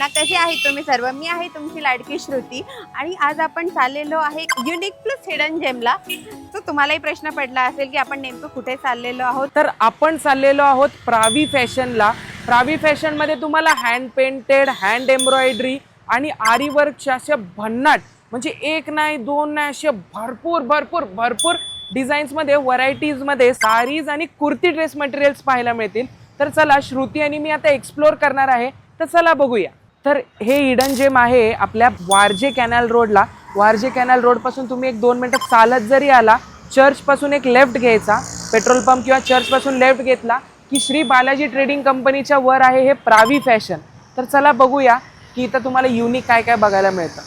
ना, कसे आहे तुम्ही सर्व? मी आहे तुमची लाडकी श्रुती आणि आज आपण चाललेलो आहे युनिक प्लस हिडन जेमला. तर तुम्हालाही प्रश्न पडला असेल की आपण नेमकं कुठे चाललेलो आहोत. तर आपण चाललेलो आहोत प्रावी फॅशनला. प्रावी फॅशनमध्ये तुम्हाला हँड पेंटेड, हँड एम्ब्रॉयडरी आणि आरी वर्कच्या अशा भन्नाट म्हणजे एक नाही दोन नाही असे भरपूर भरपूर भरपूर डिझाईन्समध्ये व्हरायटीजमध्ये साडीज आणि कुर्ती ड्रेस मटेरियल्स पाहायला मिळतील. तर चला, श्रुती आणि मी आता एक्सप्लोर करणार आहे. तर चला बघूया. तर हे हिडन जेम आहे आपल्या वारजे कॅनल रोडला. वारजे कॅनल रोडपासून तुम्ही 1-2 मिनिटं चालत जरी आला, चर्चपासून एक लेफ्ट घ्यायचा, पेट्रोल पंप किंवा चर्चपासून लेफ्ट घेतला की श्री बालाजी ट्रेडिंग कंपनीच्या वर आहे हे प्रावी फॅशन. तर चला बघूया की इथं तुम्हाला युनिक काय काय बघायला मिळतं.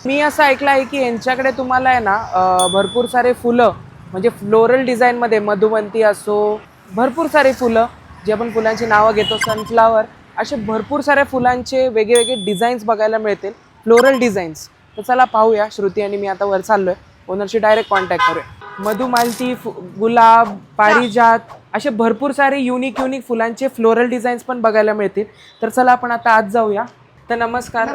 मी असं ऐकलं आहे की यांच्याकडे तुम्हाला आहे ना भरपूर सारे फुलं म्हणजे फ्लोरल डिझाईनमध्ये मधुवंती असो, भरपूर सारे फुलं जे आपण फुलांची नावं घेतो, सनफ्लावर, असे भरपूर साऱ्या फुलांचे वेगळे डिझाईन्स बघायला मिळतील, फ्लोरल डिझाईन्स. तर चला पाहूया. श्रुती आणि मी आता वर चाललोय, ओनरशी डायरेक्ट कॉन्टॅक्ट करूया. मधुमालती, गुलाब, पारिजात असे भरपूर सारे युनिक फुलांचे फ्लोरल डिझाईन्स पण बघायला मिळतील. तर चला आपण आता आत जाऊया. तर नमस्कार.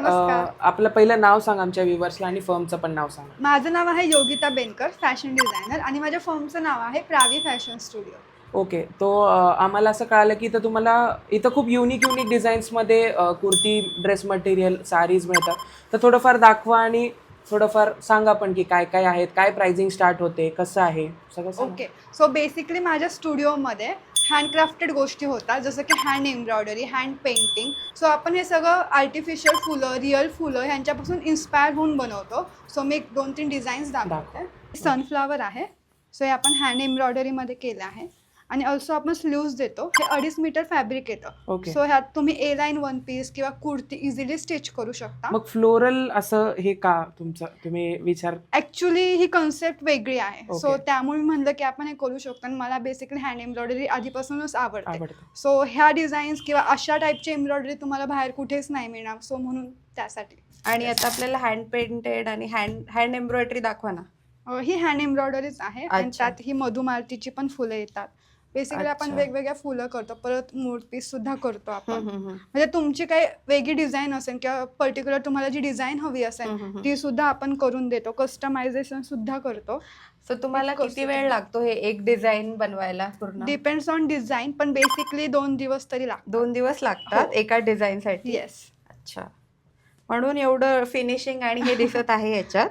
आपलं पहिलं नाव सांग आमच्या व्ह्युअर्सला आणि फर्मचं पण नाव सांग. माझं नाव आहे योगिता बेनकर, फॅशन डिझायनर, आणि माझ्या फर्मचं नाव आहे प्रावी फॅशन स्टुडिओ. ओके. तो आम्हाला असं कळालं की इथं तुम्हाला इथं खूप युनिक डिझाईन्समध्ये कुर्ती, ड्रेस मटेरियल, साडीज मिळतात. तर थोडंफार दाखवा आणि थोडंफार सांगा पण की काय काय आहेत, काय प्राइसिंग स्टार्ट होते, कसं आहे सगळं सांगा. ओके, सो बेसिकली माझ्या स्टुडिओमध्ये हँडक्राफ्टेड गोष्टी होतात, जसं की hand embroidery, hand painting. So आपण हे सगळं आर्टिफिशियल फुलं, रिअल फुलं ह्यांच्यापासून इन्स्पायर होऊन बनवतो. सो मी 2-3 डिझाईन्स दाखवते. सनफ्लावर आहे, सो हे आपण हँड एम्ब्रॉयडरीमध्ये केलं आहे. आणि ऑल्सो आपण स्लीव्ज देतो. हे 2.5 मीटर फॅब्रिक येतं. ओके. सो ह्यात तुम्ही ए लाईन वन पीस किंवा कुर्ती इझिली स्टिच करू शकता. मग फ्लोरल असं हे का तुम्ही विचार? ऍक्च्युली ही कन्सेप्ट वेगळी आहे. Okay. सो त्यामुळे म्हणलं की आपण हे करू शकतो. आणि मला बेसिकली हँड एम्ब्रॉयडरी आधीपासूनच आवडते. आवडतं. सो ह्या डिझाईन्स किंवा अशा टाईपची एम्ब्रॉयडरी तुम्हाला बाहेर कुठेच नाही मिळणार. सो म्हणून त्यासाठी. आणि आता आपल्याला हँड पेंटेड आणि हँड एम्ब्रॉयडरी दाखवा ना. ही हँड एम्ब्रॉयडरीच आहे. आणि अच्छा. त्यात ही मधुमालतीची पण फुलं येतात. बेसिकली आपण अच्छा. वेगवेगळ्या फुलं करतो, परत मूड पीस सुद्धा करतो आपण. हम्म. म्हणजे तुमची काही वेगळी डिझाईन असेल किंवा पर्टिक्युलर तुम्हाला जी डिझाईन हवी असेल ती सुद्धा आपण करून देतो. कस्टमायझेशन सुद्धा करतो. सो तुम्हाला किती वेळ लागतो हे एक डिझाईन बनवायला पूर्ण? डिपेंड्स ऑन डिझाईन, पण बेसिकली 2 दिवस तरी लागतात. 2 दिवस लागतात हो. एका डिझाईन साठी? येस. अच्छा, म्हणून एवढं फिनिशिंग आणि हे दिसत आहे याच्यात.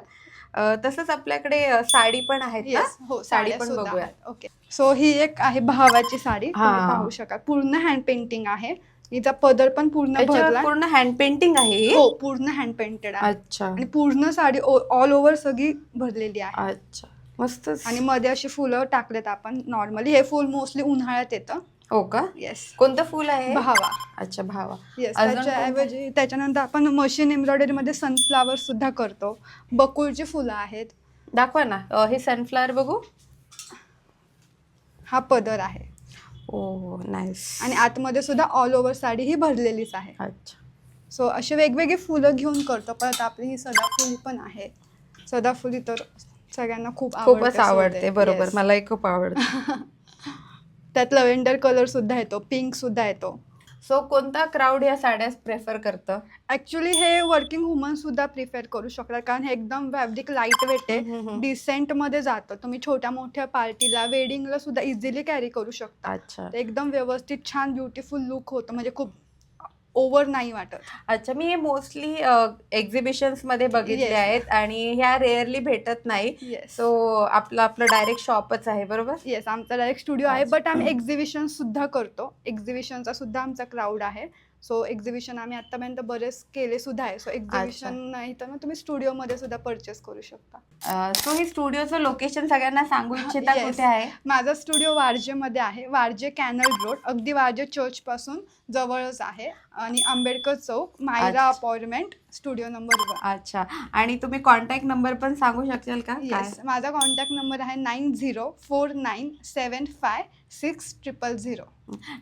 तसंच आपल्याकडे साडी पण आहेत ना? येस, हो, साडी साड्या पण सुद्धा बघूया. आहेत. ओके, सो ही एक आहे भावाची साडी. हा. तुम्ही पाहू शकाल, पूर्ण हँड पेंटिंग आहे. हिचा पदर पण पूर्ण याच्यावर भरला. पूर्ण हँड पेंटिंग आहे ही? हो, पूर्ण हँड पेंटेड आहे. अच्छा आणि पूर्ण साडी ऑल ओव्हर सगळी भरलेली आहे. अच्छा, मस्तच. आणि मध्ये अशी फुलं टाकलेत आपण नॉर्मली. हे फुल मोस्टली उन्हाळ्यात येतं. हो का? येस. कोणतं फूल आहे? भावा. अच्छा, भावा. येस. अजून त्याच्याऐवजी त्याच्यानंतर आपण मशीन एम्ब्रॉयडरी मध्ये सनफ्लावर सुद्धा करतो. बकुळची फुलं आहेत. दाखवा ना. हे सनफ्लावर बघू. हा पदर आहे. ओ नाईस. आणि आतमध्ये सुद्धा ऑल ओव्हर साडी ही भरलेलीच आहे. अच्छा. सो असे वेगवेगळे फुलं घेऊन करतो. परत आपली ही सदाफुली पण आहे. सदाफुली तर सगळ्यांना खूपच आवडते. बरोबर, Yes. मलाही खूप आवडते. त्यात लव्हेंडर कलर सुद्धा येतो, पिंक सुद्धा येतो. सो कोणता क्राऊड या साड्या प्रेफर करतं? ऍक्च्युली हे वर्किंग वुमन सुद्धा प्रिफर करू शकतात, कारण हे एकदम फॅब्रिक लाईट वेट आहे. डिसेंट मध्ये जातं. तुम्ही छोट्या मोठ्या पार्टीला, वेडिंगला सुद्धा इझिली कॅरी करू शकता. अच्छा ते एकदम व्यवस्थित छान ब्युटिफुल लुक होतं. म्हणजे खूप ओव्हर नाही वाटत. अच्छा. मी हे मोस्टली एक्झिबिशन्स मध्ये बघितले Yes. आहेत आणि ह्या रेअरली भेटत नाही. येस. सो आपलं डायरेक्ट शॉपच आहे, बरोबर? येस, आमचा डायरेक्ट स्टुडिओ आहे. अच्छा. बट आम्ही एक्झिबिशन सुद्धा करतो. एक्झिबिशनचा सुद्धा आमचा क्राऊड आहे. सो एक्झिबिशन आम्ही आतापर्यंत बरेच केले सुद्धा आहे. सो एक्झिबिशन नाही तर मग तुम्ही स्टुडिओमध्ये सुद्धा परचेस करू शकता. सो हे स्टुडिओचं लोकेशन सगळ्यांना सांगू इच्छिता Yes. कुठे आहे? माझा स्टुडिओ वारजेमध्ये आहे. वारजे कॅनल रोड, अगदी वारजे चर्च पासून जवळच आहे. आणि आंबेडकर चौक, मायरा अच्छा. Appointment studio number 1. अच्छा, आणि तुम्ही कॉन्टॅक्ट नंबर पण सांगू शकाल का? काय? येस, माझा कॉन्टॅक्ट नंबर आहे 9049756000.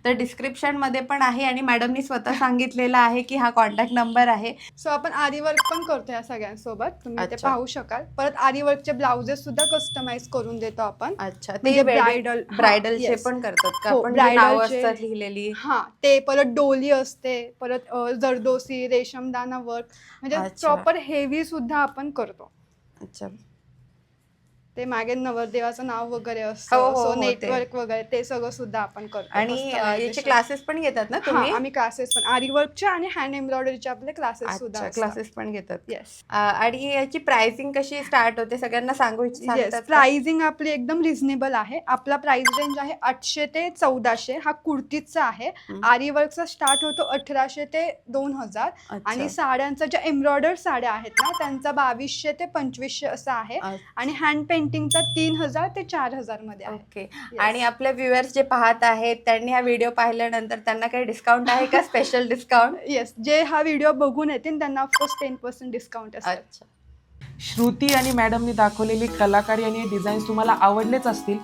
तर डिस्क्रिप्शनमध्ये पण आहे आणि मॅडमनी स्वतः सांगितलेलं आहे की हा कॉन्टॅक्ट नंबर आहे. सो आपण आरी वर्क पण करतो या सगळ्यांसोबत, तुम्ही ते अच्छा. पाहू शकाल. परत आरी वर्कचे ब्लाउजेस सुद्धा कस्टमाइज करून देतो आपण. अच्छा, म्हणजे ते bridal, हा, ब्रायडलचे yes. पण करतात का हो, आपण? जे नावं bridalचे. असतात लिहिलेली. हा, ते परत डोली असते, परत जरदोसी, रेशमदाना वर्क, म्हणजे अच्छा. प्रॉपर हेवी सुद्धा आपण करतो. अच्छा. ते मागे नवरदेवाचं नाव वगैरे हो, असतं, हो, सो हो, ते. नेटवर्क वगैरे ते सगळं सुद्धा आपण करतो. आणि याचे customization. क्लासेस पण घेतात ना हा, तुम्ही? आम्ही क्लासेस पण आरी वर्कचे आणि हँड एम्ब्रॉयडरीचे आपले क्लासेस सुद्धा अच्छा, असतात. क्लासेस पण घेतात. येस. आणि याची प्राइसिंग कशी स्टार्ट होते सगळ्यांना येस, सांगतात का? प्राइसिंग आपली एकदम रिझनेबल आहे. आपला प्राइस रेंज आहे 800 ते 1400. हा कुर्तीचा आहे. आरी वर्कचा स्टार्ट होतो 1800 ते 2000. अच्छा. आणि साड्यांचा ज्या एम्ब्रॉयडर्ड साड्या आहेत ना, त्यांचा 2200 ते 2500 असा आहे. आणि हँड पेंटिंगचा 3000 ते 4000 मध्ये आहे. ओके. आणि आपले व्ह्युअर्स जे पाहत आहेत त्यांनी हा व्हिडिओ पाहिल्यानंतर त्यांना काही डिस्काउंट आहे का? Special discount? येस, जे हा व्हिडिओ बघून येतील त्यांना ऑफकोर्स 10% डिस्काउंट असेल. अच्छा. श्रुती आणि मॅडमनी दाखवलेली कलाकारी आणि हे डिझाईन्स तुम्हाला आवडलेच असतील.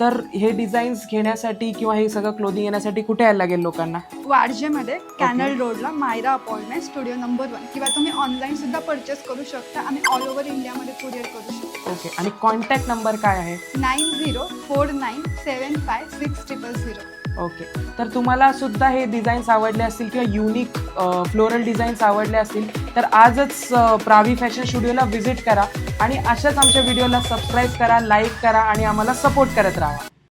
तर हे डिझाईन्स घेण्यासाठी किंवा हे सगळं क्लोदिंग येण्यासाठी कुठे यायला लागेल लोकांना? वारजेमध्ये कॅनल रोडला मायरा अपार्टमेंट स्टुडिओ नंबर 1, किंवा तुम्ही ऑनलाईन सुद्धा परचेस करू शकता. आम्ही ऑल ओव्हर इंडियामध्ये कुरिअर करू शकतो. ओके. आणि कॉन्टॅक्ट नंबर काय आहे? 9049756000. ओके. तर तुम्हाला सुद्धा हे डिझाईन्स आवडले असतील किंवा युनिक फ्लोरल डिझाईन्स आवडले असतील तर आजच प्रावी फॅशन स्टुडिओला व्हिजिट करा आणि अशाच आमच्या व्हिडिओला सबस्क्राईब करा, लाईक करा आणि आम्हाला सपोर्ट करत राहा.